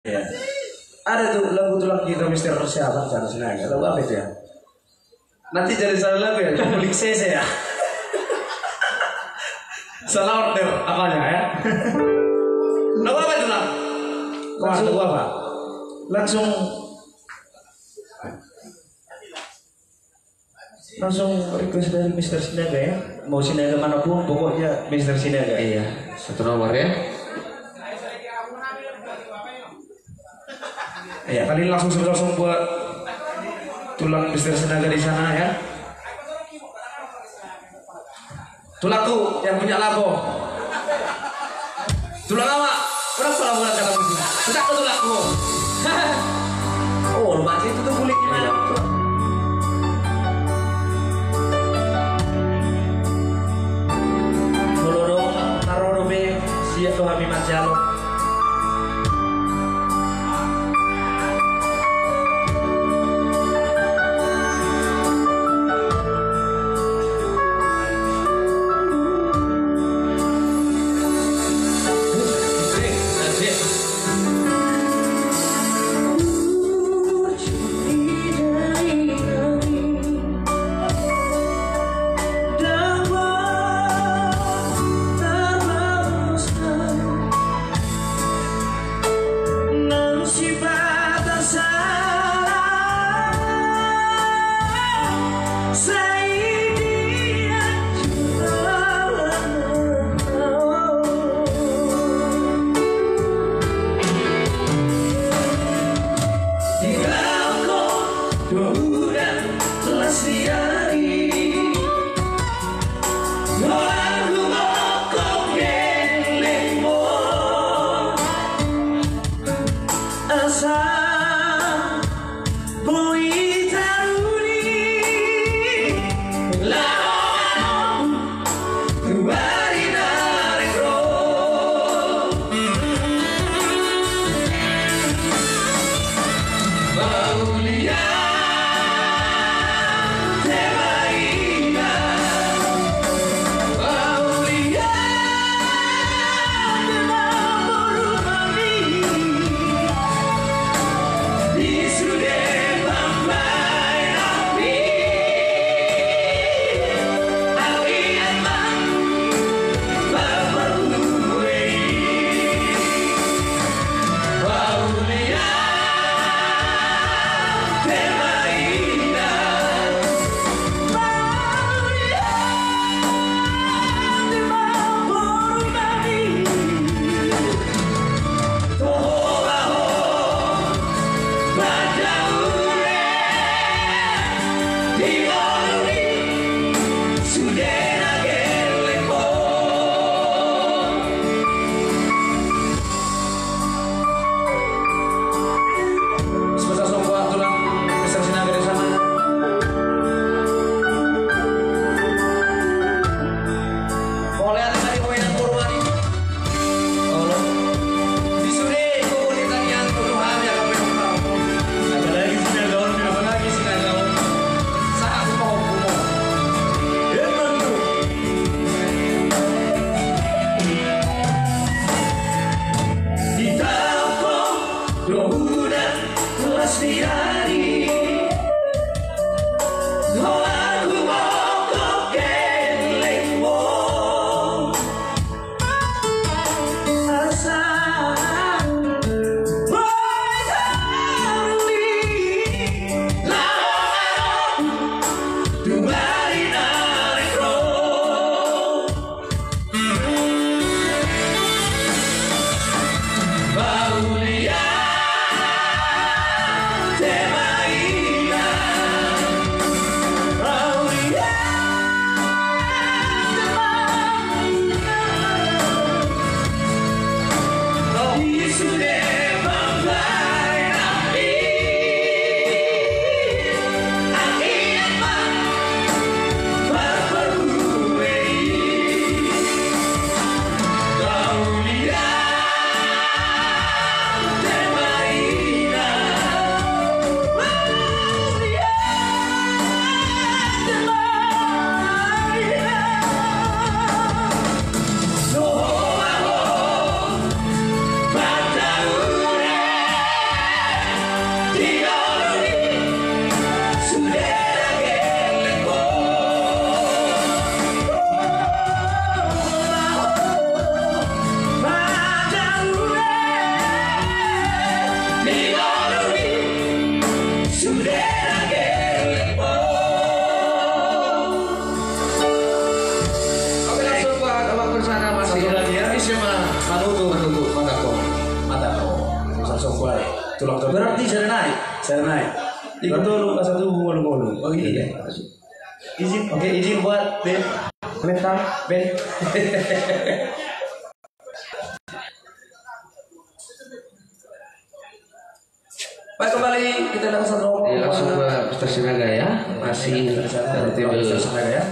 Ya. Ada tuh lagu tulang kita Mister Persiapan sana sini. Lagu apa itu ya? Nanti jadi salah lagu ya, kulik CC ya. Salah order apanya ya? Lagu apa itu lah? Langsung apa? Langsung request dari Mister Sinaga ya. Mau Sinaga manapun pokoknya Mister Sinaga. Iya, satu nomor ya. Ya, kalian langsung buat tulang Mister Sinaga di sana ya. Tulangku yang punya lagu. Tulang apa? Berapa lagu yang kata begitu? Sudah ke tulangku. Oh, lu masih itu tuh kulit gimana? Kalau taruh be siap tuh kami macalo. Yeah. Berarti saya naik. Ikut dulu ke satu ngulu-ngulu. Oh iya. Izin, oke izin buat Ben. Bentar, Ben. Baik, kembali kita langsung ngomong. Ya, langsung ke Mr. Sinaga ya. Masih dari Mr. Sinaga ya.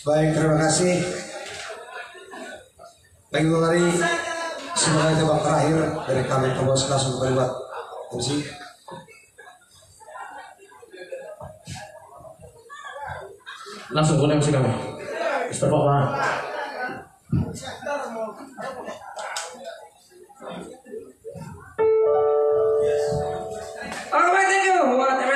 Baik, terima kasih. Baik, Bang Ari, semoga tebak terakhir dari kami terus langsung berbuat musik. Langsung koneksi kami. Mr. Pak.